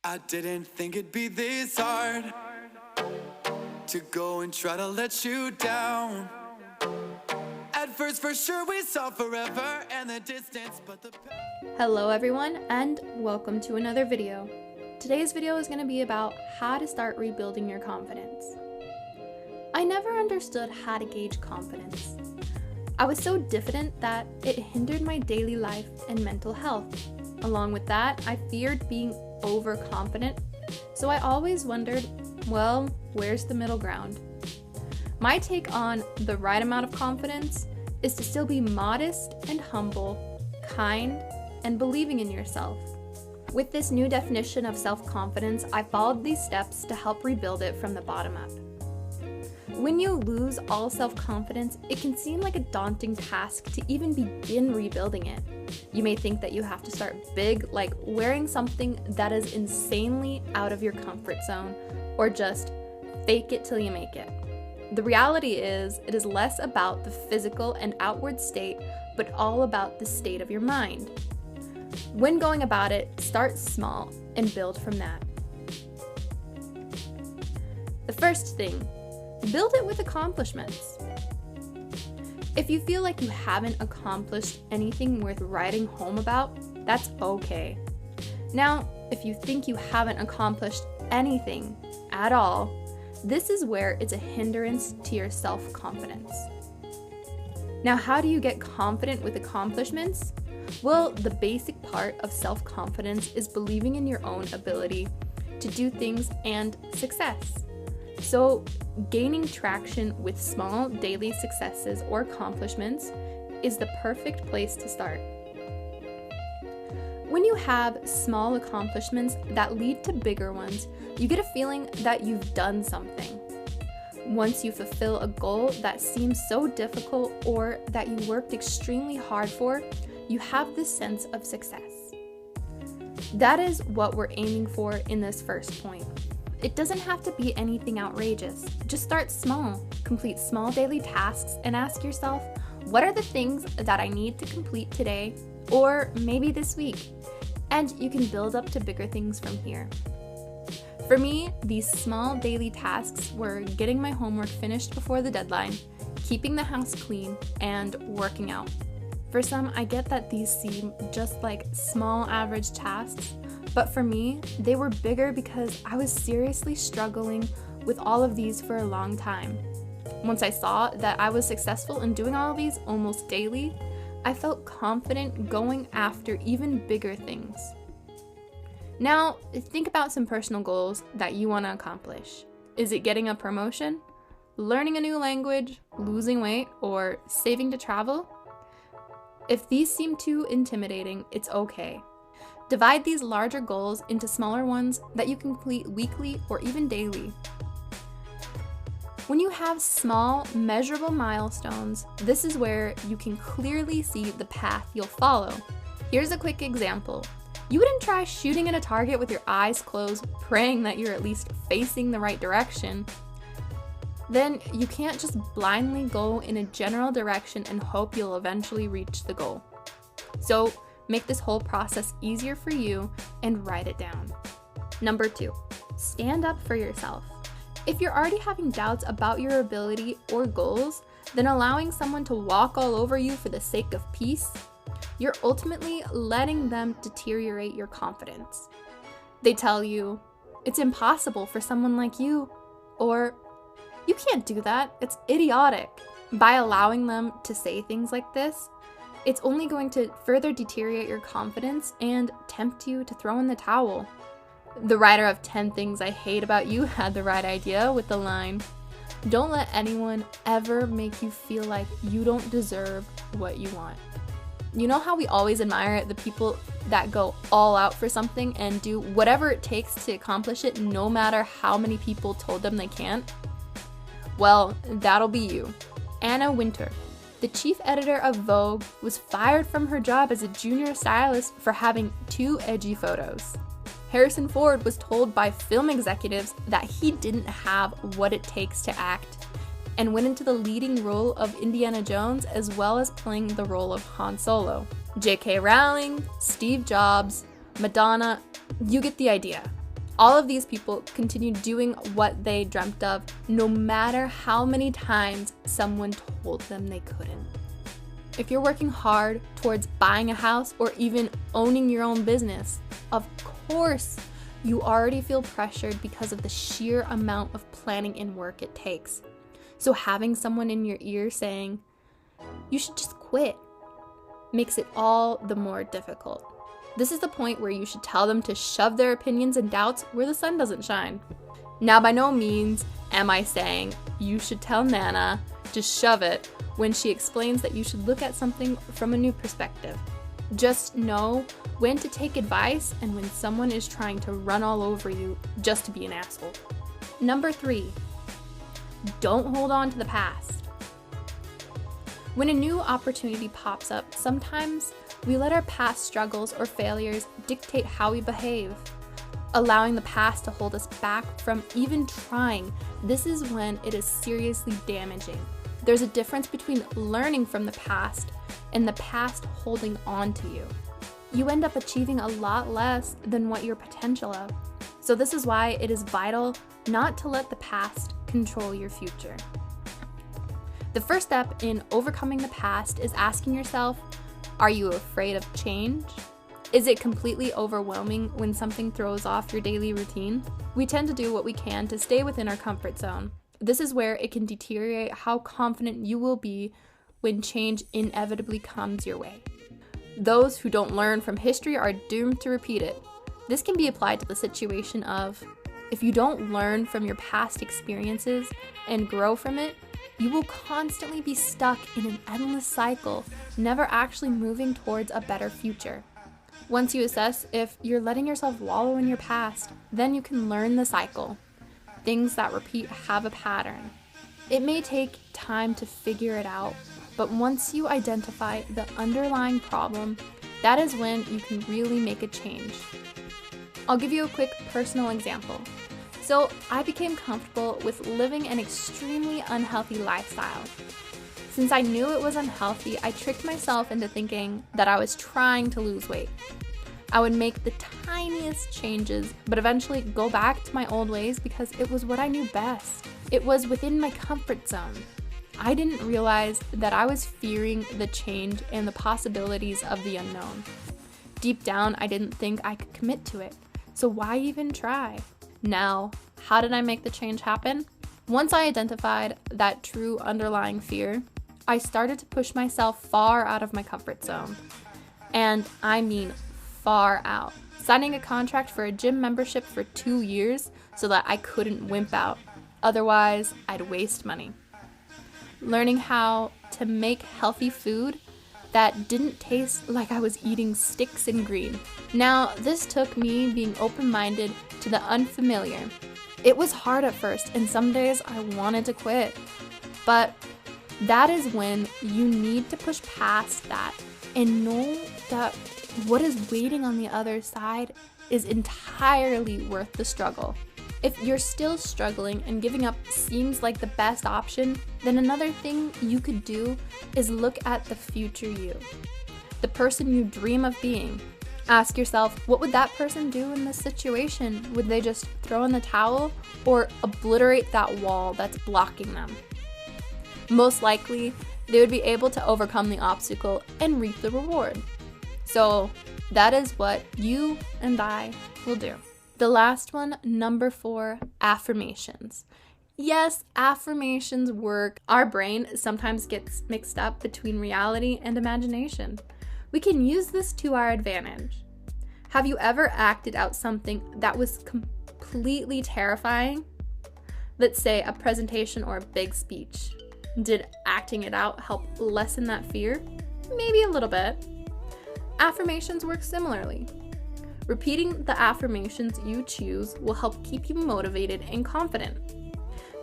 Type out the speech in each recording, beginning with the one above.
I didn't think it'd be this hard to go and try to let you down. At first, for sure, we saw forever and the distance, but the... Hello everyone, and welcome to another video. Today's video is going to be about how to start rebuilding your confidence. I never understood how to gauge confidence. I was so diffident that it hindered my daily life and mental health. Along with that, I feared being overconfident, so I always wondered, well, where's the middle ground? My take on the right amount of confidence is to still be modest and humble, kind, and believing in yourself. With this new definition of self-confidence, I followed these steps to help rebuild it from the bottom up. When you lose all self-confidence, it can seem like a daunting task to even begin rebuilding it. You may think that you have to start big, like wearing something that is insanely out of your comfort zone, or just fake it till you make it. The reality is, it is less about the physical and outward state, but all about the state of your mind. When going about it, start small and build from that. The first thing, build it with accomplishments. If you feel like you haven't accomplished anything worth writing home about, that's okay. Now, if you think you haven't accomplished anything at all, this is where it's a hindrance to your self-confidence. Now, how do you get confident with accomplishments? Well, the basic part of self-confidence is believing in your own ability to do things and success. So, gaining traction with small daily successes or accomplishments is the perfect place to start. When you have small accomplishments that lead to bigger ones, you get a feeling that you've done something. Once you fulfill a goal that seems so difficult or that you worked extremely hard for, you have this sense of success. That is what we're aiming for in this first point. It doesn't have to be anything outrageous. Just start small, complete small daily tasks, and ask yourself, what are the things that I need to complete today, or maybe this week? And you can build up to bigger things from here. For me, these small daily tasks were getting my homework finished before the deadline, keeping the house clean, and working out. For some, I get that these seem just like small average tasks, but for me, they were bigger because I was seriously struggling with all of these for a long time. Once I saw that I was successful in doing all of these almost daily, I felt confident going after even bigger things. Now, think about some personal goals that you want to accomplish. Is it getting a promotion, learning a new language, losing weight, or saving to travel? If these seem too intimidating, it's okay. Divide these larger goals into smaller ones that you can complete weekly or even daily. When you have small, measurable milestones, this is where you can clearly see the path you'll follow. Here's a quick example. You wouldn't try shooting at a target with your eyes closed, praying that you're at least facing the right direction. Then you can't just blindly go in a general direction and hope you'll eventually reach the goal. So, make this whole process easier for you and write it down. Number 2, stand up for yourself. If you're already having doubts about your ability or goals, then allowing someone to walk all over you for the sake of peace, you're ultimately letting them deteriorate your confidence. They tell you, it's impossible for someone like you, or you can't do that, it's idiotic. By allowing them to say things like this, it's only going to further deteriorate your confidence and tempt you to throw in the towel. The writer of 10 Things I Hate About You had the right idea with the line, "Don't let anyone ever make you feel like you don't deserve what you want." You know how we always admire the people that go all out for something and do whatever it takes to accomplish it, no matter how many people told them they can't? Well, that'll be you. Anna Wintour, the chief editor of Vogue, was fired from her job as a junior stylist for having too edgy photos. Harrison Ford was told by film executives that he didn't have what it takes to act, and went into the leading role of Indiana Jones as well as playing the role of Han Solo. J.K. Rowling, Steve Jobs, Madonna, you get the idea. All of these people continue doing what they dreamt of, no matter how many times someone told them they couldn't. If you're working hard towards buying a house or even owning your own business, of course, you already feel pressured because of the sheer amount of planning and work it takes. So having someone in your ear saying, "You should just quit," makes it all the more difficult. This is the point where you should tell them to shove their opinions and doubts where the sun doesn't shine. Now, by no means am I saying you should tell Nana to shove it when she explains that you should look at something from a new perspective. Just know when to take advice and when someone is trying to run all over you just to be an asshole. Number 3, don't hold on to the past. When a new opportunity pops up, sometimes we let our past struggles or failures dictate how we behave, allowing the past to hold us back from even trying. This is when it is seriously damaging. There's a difference between learning from the past and the past holding on to you. You end up achieving a lot less than what you're potential of. So this is why it is vital not to let the past control your future. The first step in overcoming the past is asking yourself, are you afraid of change? Is it completely overwhelming when something throws off your daily routine? We tend to do what we can to stay within our comfort zone. This is where it can deteriorate how confident you will be when change inevitably comes your way. Those who don't learn from history are doomed to repeat it. This can be applied to the situation of, if you don't learn from your past experiences and grow from it, you will constantly be stuck in an endless cycle, never actually moving towards a better future. Once you assess if you're letting yourself wallow in your past, then you can learn the cycle. Things that repeat have a pattern. It may take time to figure it out, but once you identify the underlying problem, that is when you can really make a change. I'll give you a quick personal example. So I became comfortable with living an extremely unhealthy lifestyle. Since I knew it was unhealthy, I tricked myself into thinking that I was trying to lose weight. I would make the tiniest changes, but eventually go back to my old ways because it was what I knew best. It was within my comfort zone. I didn't realize that I was fearing the change and the possibilities of the unknown. Deep down, I didn't think I could commit to it. So why even try? Now, how did I make the change happen? Once I identified that true underlying fear, I started to push myself far out of my comfort zone. And I mean far out. Signing a contract for a gym membership for 2 years so that I couldn't wimp out. Otherwise, I'd waste money. Learning how to make healthy food that didn't taste like I was eating sticks and green. Now, this took me being open-minded to the unfamiliar. It was hard at first, and some days I wanted to quit. But that is when you need to push past that and know that what is waiting on the other side is entirely worth the struggle. If you're still struggling and giving up seems like the best option, then another thing you could do is look at the future you, the person you dream of being. Ask yourself, what would that person do in this situation? Would they just throw in the towel or obliterate that wall that's blocking them? Most likely, they would be able to overcome the obstacle and reap the reward. So that is what you and I will do. The last one, number 4, affirmations. Yes, affirmations work. Our brain sometimes gets mixed up between reality and imagination. We can use this to our advantage. Have you ever acted out something that was completely terrifying? Let's say a presentation or a big speech. Did acting it out help lessen that fear? Maybe a little bit. Affirmations work similarly. Repeating the affirmations you choose will help keep you motivated and confident.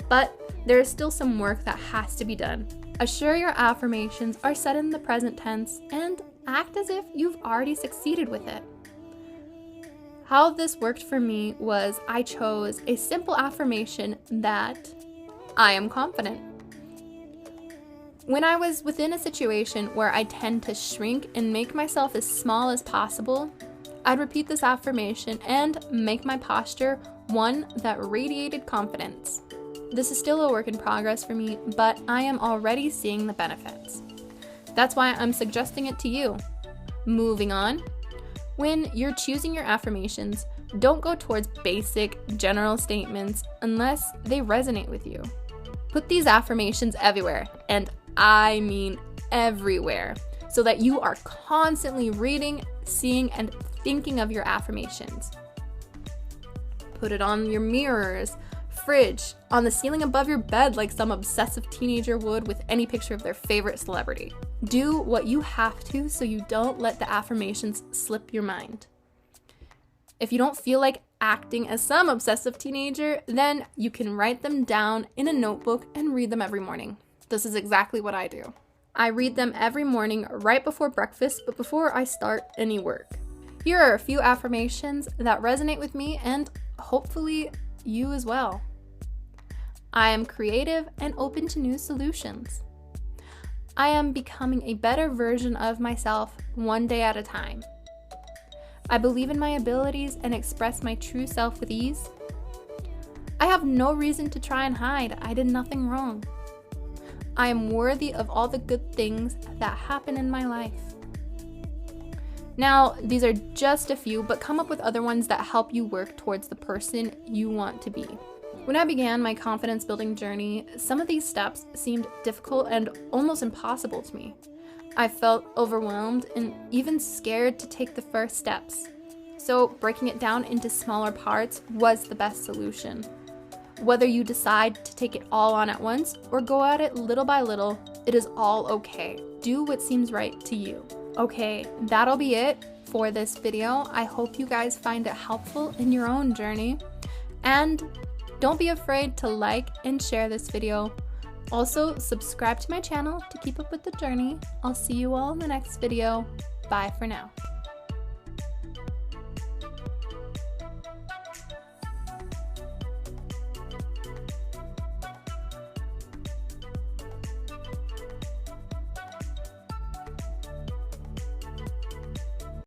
But there is still some work that has to be done. Assure your affirmations are said in the present tense and act as if you've already succeeded with it. How this worked for me was I chose a simple affirmation that I am confident. When I was within a situation where I tend to shrink and make myself as small as possible, I'd repeat this affirmation and make my posture one that radiated confidence. This is still a work in progress for me, but I am already seeing the benefits. That's why I'm suggesting it to you. Moving on. When you're choosing your affirmations, don't go towards basic, general statements unless they resonate with you. Put these affirmations everywhere, and I mean everywhere, so that you are constantly reading, seeing, and thinking of your affirmations. Put it on your mirrors, fridge, on the ceiling above your bed like some obsessive teenager would with any picture of their favorite celebrity. Do what you have to so you don't let the affirmations slip your mind. If you don't feel like acting as some obsessive teenager, then you can write them down in a notebook and read them every morning. This is exactly what I do. I read them every morning right before breakfast, but before I start any work. Here are a few affirmations that resonate with me and hopefully you as well. I am creative and open to new solutions. I am becoming a better version of myself one day at a time. I believe in my abilities and express my true self with ease. I have no reason to try and hide. I did nothing wrong. I am worthy of all the good things that happen in my life. Now, these are just a few, but come up with other ones that help you work towards the person you want to be. When I began my confidence building journey, some of these steps seemed difficult and almost impossible to me. I felt overwhelmed and even scared to take the first steps. So breaking it down into smaller parts was the best solution. Whether you decide to take it all on at once or go at it little by little, it is all okay. Do what seems right to you. Okay, that'll be it for this video. I hope you guys find it helpful in your own journey. And don't be afraid to like and share this video. Also, subscribe to my channel to keep up with the journey. I'll see you all in the next video. Bye for now.